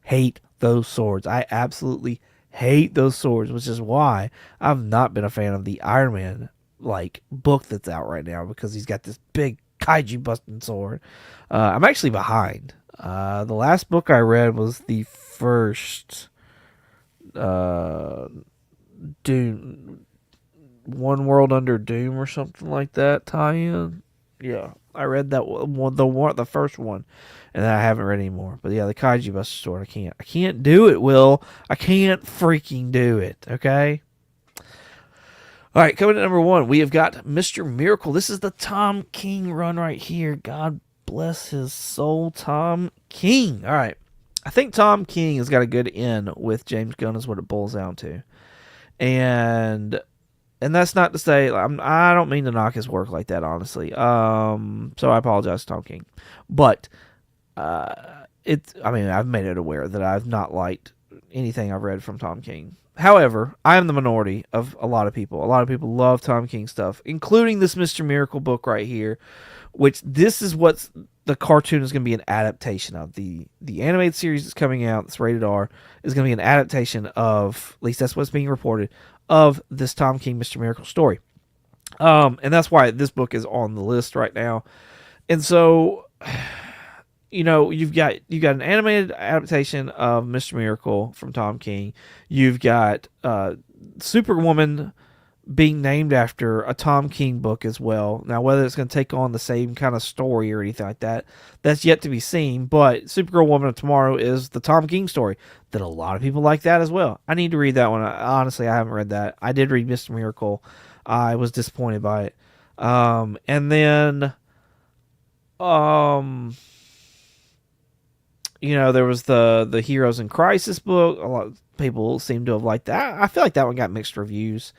hate those swords. I absolutely hate those swords, which is why I've not been a fan of the Iron Man like book that's out right now, because he's got this big Kaiju busting sword. I'm actually behind. The last book I read was the first Doom, One World Under Doom or something like that tie-in. Yeah, I read that one, the first one, and I haven't read anymore. But yeah, the Kaiju Buster Sword, I can't do it, Will. I can't freaking do it. Okay. All right, coming to number 1, we have got Mr. Miracle. This is the Tom King run right here. God bless his soul, Tom King. All right. I think Tom King has got a good in with James Gunn is what it boils down to. And that's not to say, I don't mean to knock his work like that, honestly. So I apologize to Tom King. But I've made it aware that I've not liked anything I've read from Tom King. However, I am the minority of a lot of people. A lot of people love Tom King stuff, including this Mr. Miracle book right here, which this is what the cartoon is going to be an adaptation of. The animated series that's coming out, that's rated R, is going to be an adaptation of, at least that's what's being reported, of this Tom King Mr. Miracle story. And that's why this book is on the list right now. And so, you've got an animated adaptation of Mr. Miracle from Tom King. You've got Superwoman being named after a Tom King book as well. Now, whether it's going to take on the same kind of story or anything like that, that's yet to be seen. But Supergirl Woman of Tomorrow is the Tom King story that a lot of people like that as well. I need to read that one. Honestly, I haven't read that. I did read Mr. Miracle. I was disappointed by it. And then, there was the Heroes in Crisis book. A lot of people seem to have liked that. I feel like that one got mixed reviews,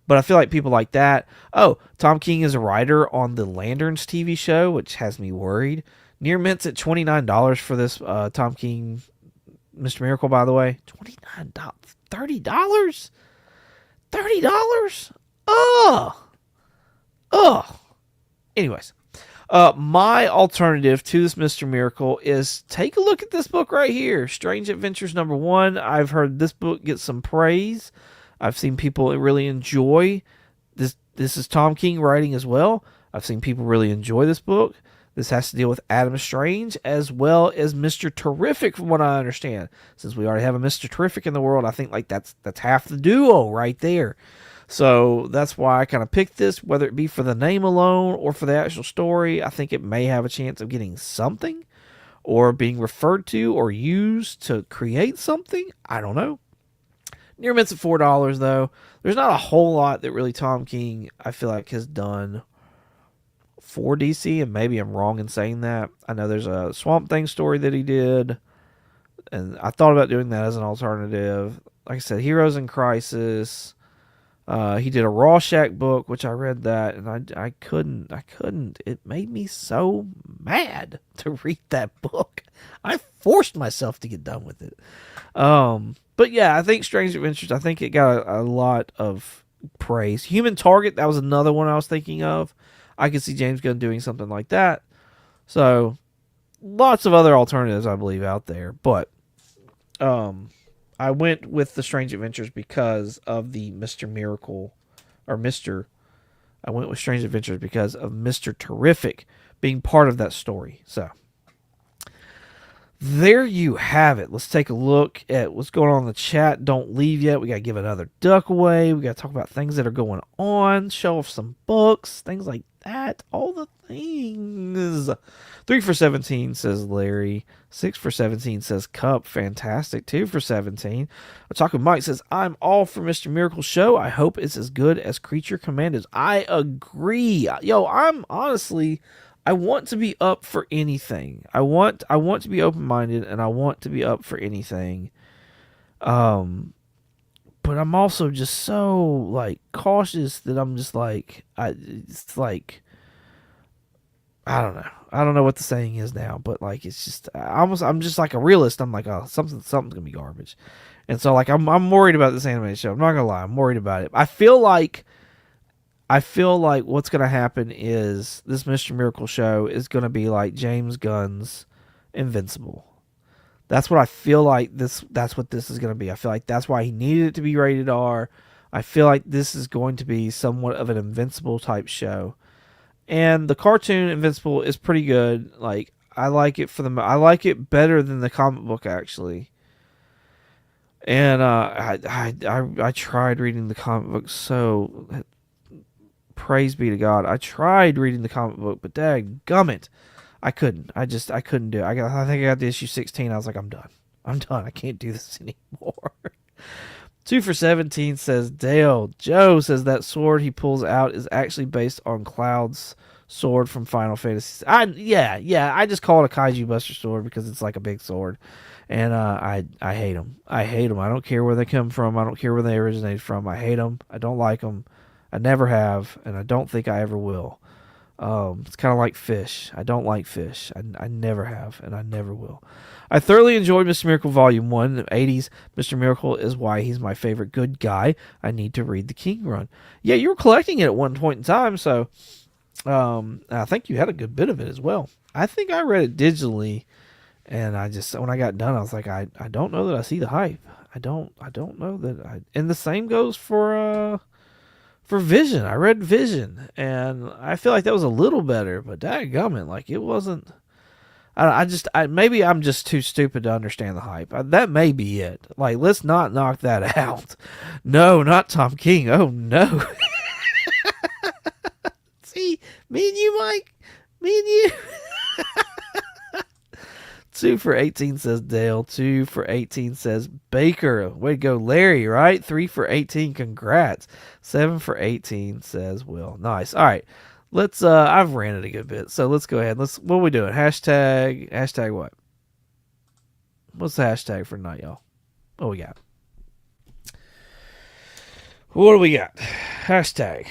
but I feel like people like that. Oh, Tom King is a writer on the Lanterns TV show, which has me worried. Near Mint's at $29 for this Tom King Mr. Miracle, by the way. $29. $30? $30? Anyways, my alternative to this Mr. Miracle is take a look at this book right here, Strange Adventures #1. I've heard this book get some praise. I've seen people really enjoy this. This is Tom King writing as well. I've seen people really enjoy this book. This has to deal with Adam Strange as well as Mr. Terrific, from what I understand. Since we already have a Mr. Terrific in the world, I think like that's half the duo right there. So that's why I kind of picked this, whether it be for the name alone or for the actual story. I think it may have a chance of getting something or being referred to or used to create something. I don't know. Near Mint's at $4, though. There's not a whole lot that really Tom King, I feel like, has done for DC, and maybe I'm wrong in saying that. I know there's a Swamp Thing story that he did, and I thought about doing that as an alternative. Like I said, Heroes in Crisis. He did a Rorschach book, which I read that, and I couldn't. It made me so mad to read that book. I forced myself to get done with it. But yeah, I think Strange Adventures, I think it got a lot of praise. Human Target, that was another one I was thinking of. I could see James Gunn doing something like that. So, lots of other alternatives, I believe, out there. But, I went with the Strange Adventures because of the Mr. Miracle, or I went with Strange Adventures because of Mr. Terrific being part of that story. So, there you have it. Let's take a look at what's going on in the chat. Don't leave yet. We got to give another duck away. We got to talk about things that are going on. Show off some books. Things like that. All the things. 3 for 17 says Larry. 6 for 17 says Cup. Fantastic. 2 for 17. Otaku Mike says, I'm all for Mr. Miracle's show. I hope it's as good as Creature Commandos. I agree. Yo, I'm honestly... I want to be up for anything. I want to be open-minded, and I want to be up for anything. But I'm also just so like cautious that I'm just like it's like I don't know. I don't know what the saying is now, but like it's just I'm just like a realist. I'm like, oh, something's gonna be garbage, and so like I'm worried about this animated show. I'm not gonna lie, I'm worried about it. I feel like what's going to happen is this Mr. Miracle show is going to be like James Gunn's Invincible. That's what I feel like that's what this is going to be. I feel like that's why he needed it to be rated R. I feel like this is going to be somewhat of an Invincible type show. And the cartoon Invincible is pretty good. Like I like it I like it better than the comic book actually. And I tried reading the comic book, so praise be to God. I tried reading the comic book, but dadgummit, I couldn't. I couldn't do it. I think I got to issue 16. I was like, I'm done. I can't do this anymore. 2 for 17 says Dale. Joe says that sword he pulls out is actually based on Cloud's sword from Final Fantasy. Yeah. I just call it a Kaiju Buster sword because it's like a big sword. And I hate them. I hate them. I don't care where they come from. I don't care where they originated from. I hate them. I don't like them. I never have, and I don't think I ever will. It's kind of like fish. I don't like fish. I never have, and I never will. I thoroughly enjoyed Mr. Miracle Volume 1. The 80s Mr. Miracle is why he's my favorite good guy. I need to read the King run. Yeah, you were collecting it at one point in time, so I think you had a good bit of it as well. I think I read it digitally, and when I got done, I was like, I don't know that I see the hype. I don't know that and the same goes for Vision. I read Vision, and I feel like that was a little better, but dadgummit, like it wasn't. Maybe I'm just too stupid to understand the hype. That may be it. Like, let's not knock that out. No, not Tom King. Oh no. See, me and you, Mike. Me and you. 2 for 18 says Dale. 2 for 18 says Baker. Way to go, Larry, right? 3 for 18, congrats. 7 for 18 says Will. Nice. All right. Let's I've ranted a good bit, so let's go ahead. What are we doing? Hashtag what? What's the hashtag for tonight, y'all? What we got? What do we got? Hashtag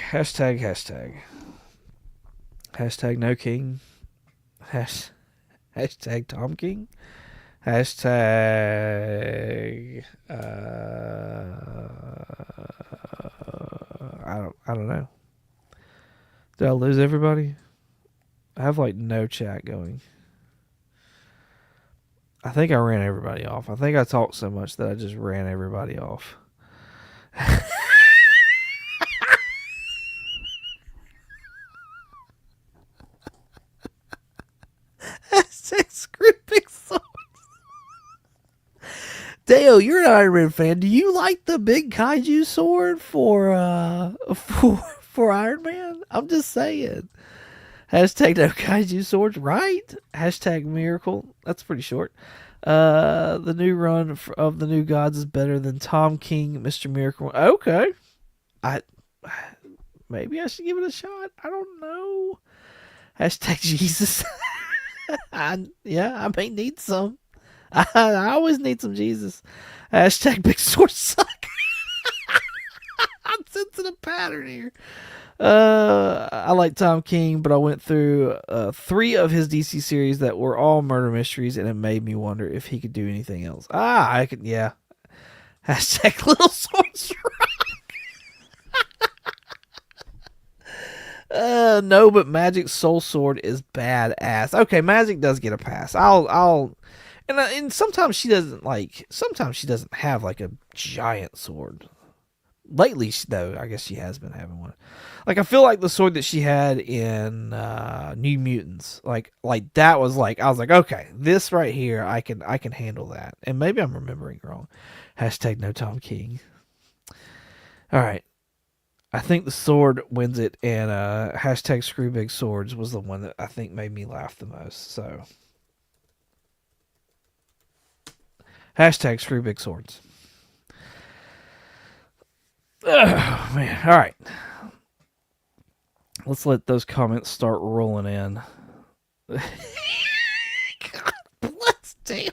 no king. Hashtag Tom King. Hashtag I don't know. Did I lose everybody? I have like no chat going. I think I ran everybody off. I think I talked so much that I just ran everybody off. Screw big swords. Dale, you're an Iron Man fan. Do you like the big kaiju sword for Iron Man? I'm just saying. Hashtag no kaiju swords, right? Hashtag miracle. That's pretty short. The new run of the New Gods is better than Tom King, Mr. Miracle. Okay. Maybe I should give it a shot. I don't know. Hashtag Jesus. I may need some. I always need some Jesus. Hashtag big sword suck. I'm sensing a pattern here. I like Tom King, but I went through 3 of his DC series that were all murder mysteries, and it made me wonder if he could do anything else. I could, yeah. Hashtag little swords rock. No, but Magic's Soul Sword is badass. Okay, Magic does get a pass. And sometimes she doesn't have like a giant sword. Lately, though, I guess she has been having one. Like, I feel like the sword that she had in New Mutants, like that was like, I was like, okay, this right here, I can handle that. And maybe I'm remembering wrong. Hashtag no Tom King. All right. I think the sword wins it, and hashtag screw big swords was the one that I think made me laugh the most. So, hashtag screw big swords. Oh, man. All right. Let's let those comments start rolling in. God bless Dale.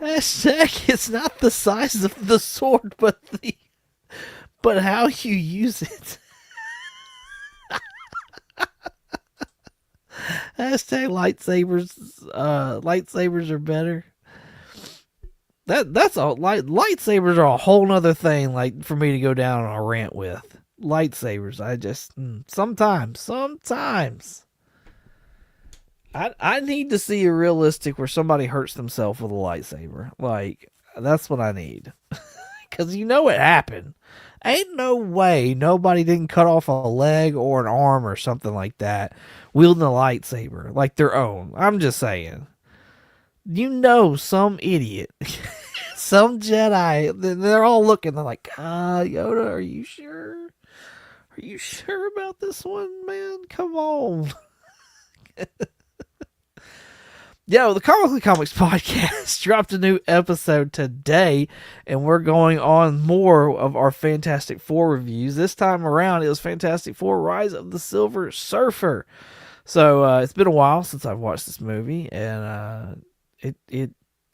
Hashtag it's not the size of the sword, but how you use it. Hashtag lightsabers are better. That's all. Lightsabers are a whole nother thing. Like, for me to go down on a rant with lightsabers, I just sometimes I need to see a realistic where somebody hurts themselves with a lightsaber. Like, that's what I need. Because you know it happened. Ain't no way nobody didn't cut off a leg or an arm or something like that wielding a lightsaber like their own. I'm just saying. You know, some idiot, some Jedi, they're all looking. They're like, Yoda, are you sure? Are you sure about this one, man? Come on. Yo, the Comically Comics podcast dropped a new episode today, and we're going on more of our Fantastic Four reviews. This time around, it was Fantastic Four: Rise of the Silver Surfer. So it's been a while since I've watched this movie, and it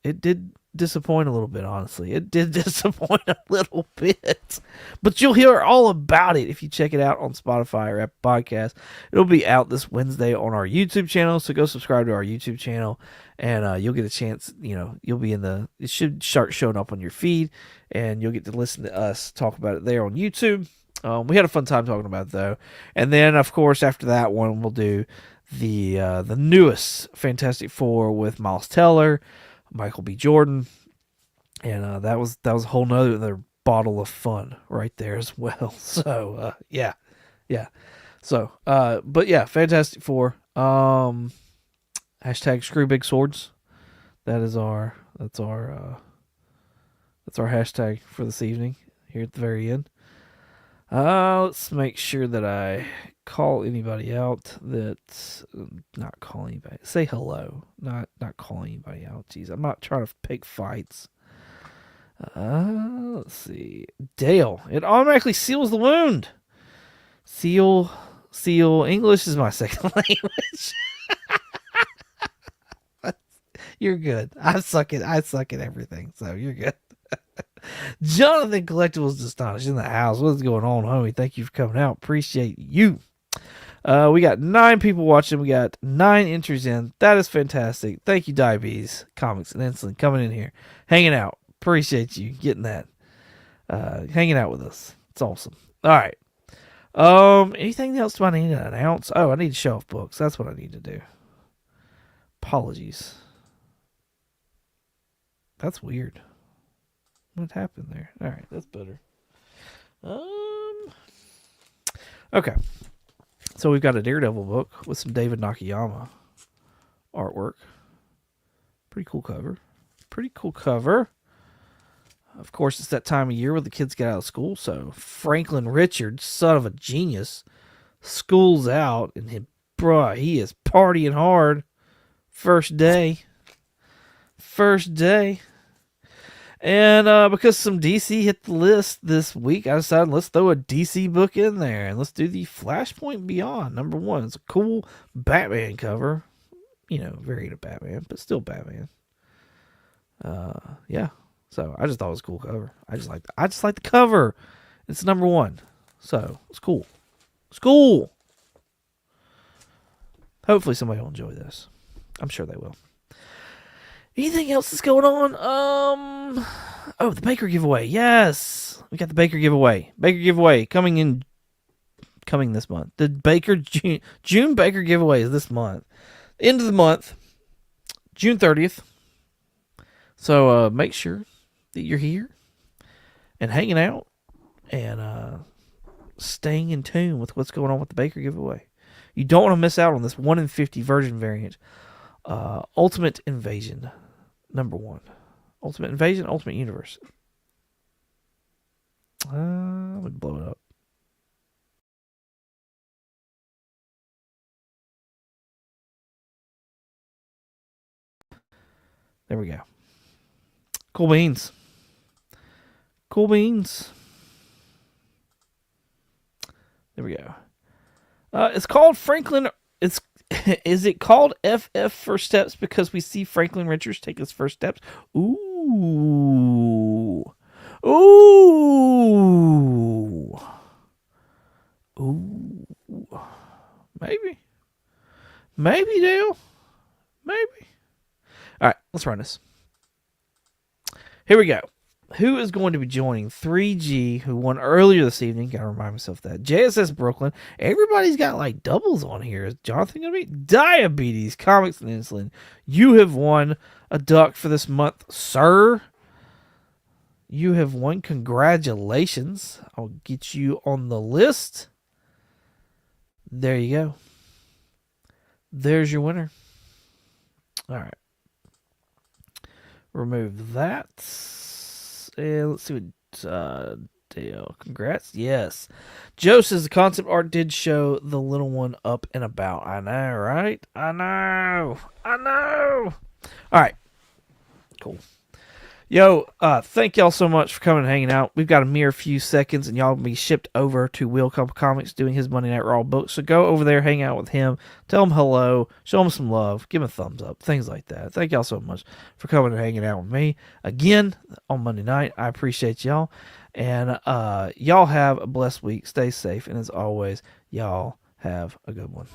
did disappoint a little bit, honestly. It did disappoint a little bit. But you'll hear all about it if you check it out on Spotify or Apple Podcasts. It'll be out this Wednesday on our YouTube channel, so go subscribe to our YouTube channel, and you'll get a chance, you'll be it should start showing up on your feed, and you'll get to listen to us talk about it there on YouTube. We had a fun time talking about it, though. And then, of course, after that one, we'll do the newest Fantastic Four with Miles Teller, Michael B. Jordan, and that was a whole nother bottle of fun right there as well. So yeah. So but yeah, Fantastic Four. Hashtag Screw Big Swords. That's our hashtag for this evening here at the very end. Let's make sure that I call anybody out not call anybody. Say hello, not call anybody out. Jeez, I'm not trying to pick fights. Let's see. Dale. It automatically seals the wound. Seal. English is my second language. You're good. I suck at everything, so you're good. Jonathan Collectibles Astonished in the house. What's going on, homie? Thank you for coming out. Appreciate you. We got 9 people watching. We got 9 entries in. That is fantastic. Thank you, Diabetes Comics and Insulin, coming in here, hanging out. Appreciate you getting that. Hanging out with us. It's awesome. All right. Anything else do I need to announce? Oh, I need to show off books. That's what I need to do. Apologies. That's weird. What happened there? All right, that's better. Okay. So we've got a Daredevil book with some David Nakayama artwork. Pretty cool cover. Of course, it's that time of year where the kids get out of school, so Franklin Richards, son of a genius, school's out, and he is partying hard. First day. And because some DC hit the list this week, I decided let's throw a DC book in there, and let's do the Flashpoint Beyond #1. It's a cool Batman cover. Very into Batman, but still Batman. Yeah. So I just thought it was a cool cover. I just like the cover. It's #1. So it's cool. Hopefully somebody will enjoy this. I'm sure they will. Anything else that's going on? Oh, the Baker giveaway. Yes, we got the Baker giveaway. Coming this month. The Baker June Baker giveaway is this month. End of the month, June 30th. So make sure that you're here and hanging out and staying in tune with what's going on with the Baker giveaway. You don't want to miss out on this 1 in 50 version variant. Ultimate Invasion #1. Ultimate Invasion, Ultimate Universe. I would blow it up. There we go. Cool beans. There we go. It's called Franklin. Is it called FF First Steps because we see Franklin Richards take his first steps? Ooh. Maybe, Dale. Maybe. All right, let's run this. Here we go. Who is going to be joining 3G, who won earlier this evening? Gotta remind myself that. JSS Brooklyn. Everybody's got like doubles on here. Is Jonathan gonna be? Diabetes, Comics and Insulin. You have won a duck for this month, sir. You have won. Congratulations. I'll get you on the list. There you go. There's your winner. All right. Remove that. And let's see what Dale. Congrats. Yes. Joe says the concept art did show the little one up and about. I know, right? I know. All right. Cool. Yo, thank y'all so much for coming and hanging out. We've got a mere few seconds, and y'all will be shipped over to Will Cup Comics doing his Monday Night Raw book. So go over there, hang out with him, tell him hello, show him some love, give him a thumbs up, things like that. Thank y'all so much for coming and hanging out with me again on Monday night. I appreciate y'all, and y'all have a blessed week. Stay safe, and as always, y'all have a good one.